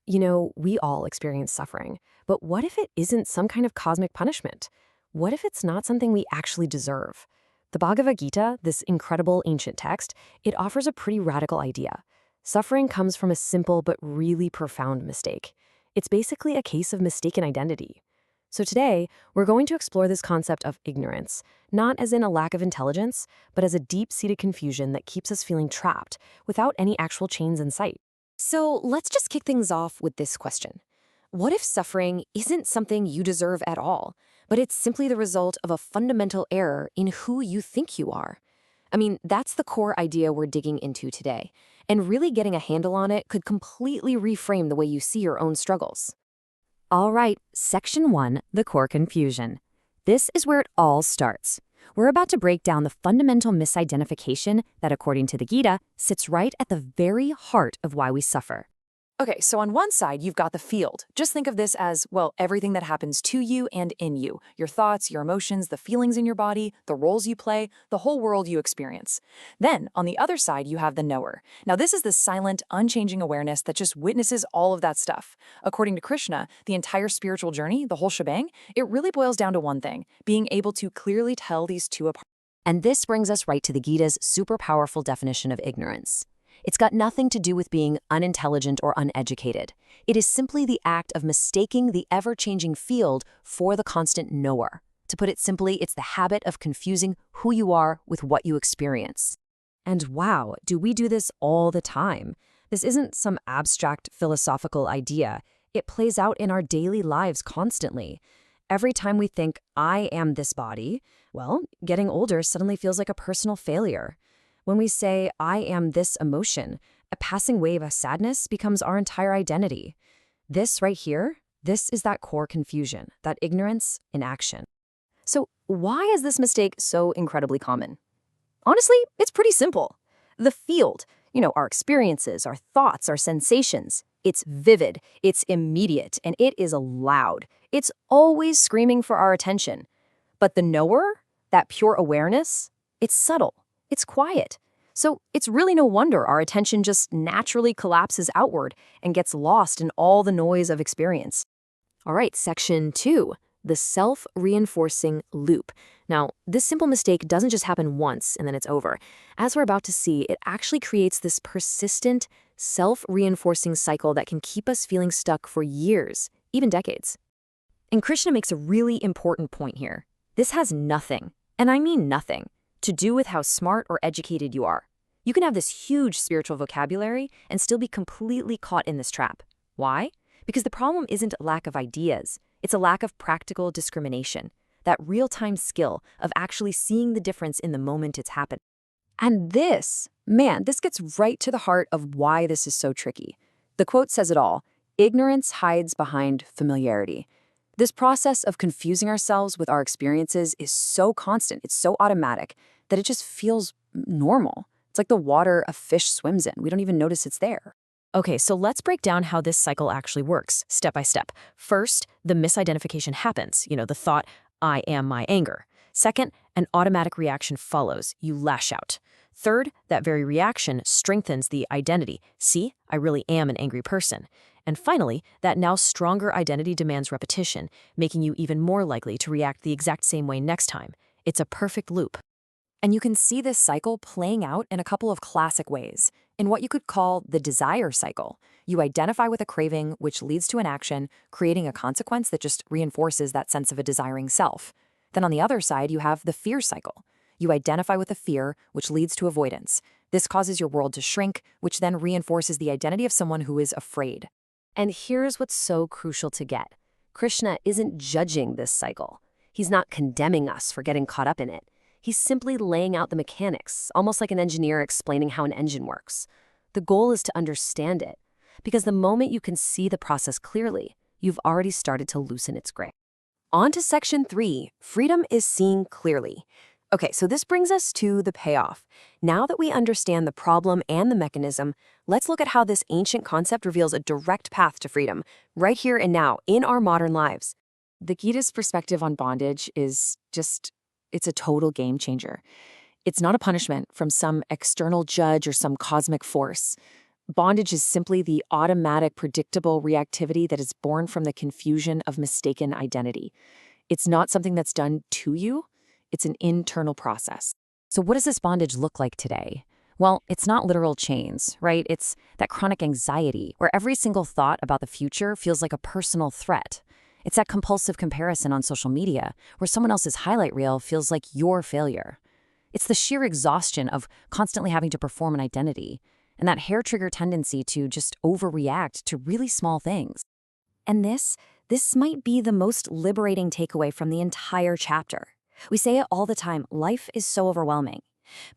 We all experience suffering, but what if it isn't some kind of cosmic punishment? What if it's not something we actually deserve? The Bhagavad Gita, this incredible ancient text, it offers a pretty radical idea. Suffering comes from a simple but really profound mistake. It's basically a case of mistaken identity. So today, we're going to explore this concept of ignorance, not as in a lack of intelligence, but as a deep-seated confusion that keeps us feeling trapped without any actual chains in sight. So let's just kick things off with this question. What if suffering isn't something you deserve at all, but it's simply the result of a fundamental error in who you think you are? That's the core idea we're digging into today, and really getting a handle on it could completely reframe the way you see your own struggles. All right, Section 1, the core confusion. This is where it all starts. We're about to break down the fundamental misidentification that, according to the Gita, sits right at the very heart of why we suffer. Okay, so on one side, you've got the field. Just think of this as, well, everything that happens to you and in you. Your thoughts, your emotions, the feelings in your body, the roles you play, the whole world you experience. Then, on the other side, you have the knower. Now, this is the silent, unchanging awareness that just witnesses all of that stuff. According to Krishna, the entire spiritual journey, the whole shebang, it really boils down to one thing, being able to clearly tell these two apart. And this brings us right to the Gita's super powerful definition of ignorance. It's got nothing to do with being unintelligent or uneducated. It is simply the act of mistaking the ever-changing field for the constant knower. To put it simply, it's the habit of confusing who you are with what you experience. And wow, do we do this all the time? This isn't some abstract philosophical idea. It plays out in our daily lives constantly. Every time we think, I am this body, well, getting older suddenly feels like a personal failure. When we say, I am this emotion, a passing wave of sadness becomes our entire identity. This right here, this is that core confusion, that ignorance in action. So why is this mistake so incredibly common? Honestly, it's pretty simple. The field, our experiences, our thoughts, our sensations, it's vivid, it's immediate, and it is loud. It's always screaming for our attention. But the knower, that pure awareness, it's subtle. It's quiet. So it's really no wonder our attention just naturally collapses outward and gets lost in all the noise of experience. All right, Section 2, the self-reinforcing loop. Now, this simple mistake doesn't just happen once and then it's over. As we're about to see, it actually creates this persistent, self-reinforcing cycle that can keep us feeling stuck for years, even decades. And Krishna makes a really important point here. This has nothing, and I mean nothing, to do with how smart or educated you are. You can have this huge spiritual vocabulary and still be completely caught in this trap. Why? Because the problem isn't a lack of ideas. It's a lack of practical discrimination, that real-time skill of actually seeing the difference in the moment it's happened. And this gets right to the heart of why this is so tricky. The quote says it all: ignorance hides behind familiarity. This process of confusing ourselves with our experiences is so constant, it's so automatic, that it just feels normal. It's like the water a fish swims in. We don't even notice it's there. Okay, so let's break down how this cycle actually works, step by step. First, the misidentification happens, the thought, I am my anger. Second, an automatic reaction follows. You lash out. Third, that very reaction strengthens the identity. See, I really am an angry person. And finally, that now stronger identity demands repetition, making you even more likely to react the exact same way next time. It's a perfect loop. And you can see this cycle playing out in a couple of classic ways, in what you could call the desire cycle. You identify with a craving, which leads to an action, creating a consequence that just reinforces that sense of a desiring self. Then on the other side, you have the fear cycle. You identify with a fear, which leads to avoidance. This causes your world to shrink, which then reinforces the identity of someone who is afraid. And here's what's so crucial to get. Krishna isn't judging this cycle. He's not condemning us for getting caught up in it. He's simply laying out the mechanics, almost like an engineer explaining how an engine works. The goal is to understand it, because the moment you can see the process clearly, you've already started to loosen its grip. On to Section 3, freedom is seeing clearly. Okay, so this brings us to the payoff. Now that we understand the problem and the mechanism, let's look at how this ancient concept reveals a direct path to freedom, right here and now, in our modern lives. The Gita's perspective on bondage is it's a total game changer. It's not a punishment from some external judge or some cosmic force, Bondage is simply the automatic, predictable reactivity that is born from the confusion of mistaken identity. It's not something that's done to you, it's an internal process. So what does this bondage look like today? Well, it's not literal chains, right? It's that chronic anxiety where every single thought about the future feels like a personal threat. It's that compulsive comparison on social media where someone else's highlight reel feels like your failure. It's the sheer exhaustion of constantly having to perform an identity and that hair-trigger tendency to just overreact to really small things. And this might be the most liberating takeaway from the entire chapter. We say it all the time, life is so overwhelming.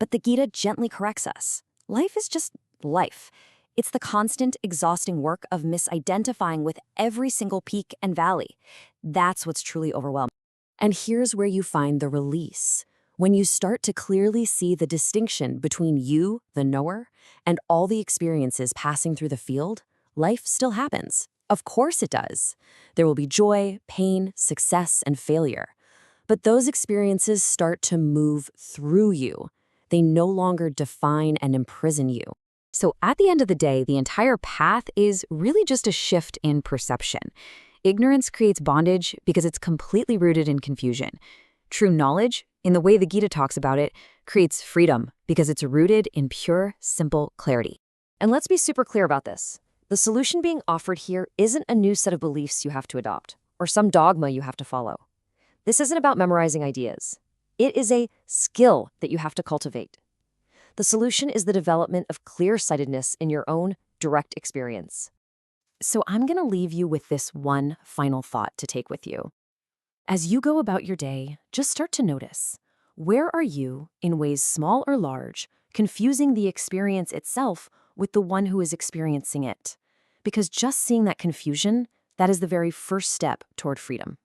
But the Gita gently corrects us. Life is just life. It's the constant, exhausting work of misidentifying with every single peak and valley. That's what's truly overwhelming. And here's where you find the release. When you start to clearly see the distinction between you, the knower, and all the experiences passing through the field, life still happens. Of course it does. There will be joy, pain, success, and failure. But those experiences start to move through you. They no longer define and imprison you. So at the end of the day, the entire path is really just a shift in perception. Ignorance creates bondage because it's completely rooted in confusion. True knowledge, in the way the Gita talks about it, creates freedom because it's rooted in pure, simple clarity. And let's be super clear about this. The solution being offered here isn't a new set of beliefs you have to adopt or some dogma you have to follow. This isn't about memorizing ideas. It is a skill that you have to cultivate. The solution is the development of clear-sightedness in your own direct experience. So I'm going to leave you with this one final thought to take with you. As you go about your day, just start to notice, where are you, in ways small or large, confusing the experience itself with the one who is experiencing it? Because just seeing that confusion, that is the very first step toward freedom.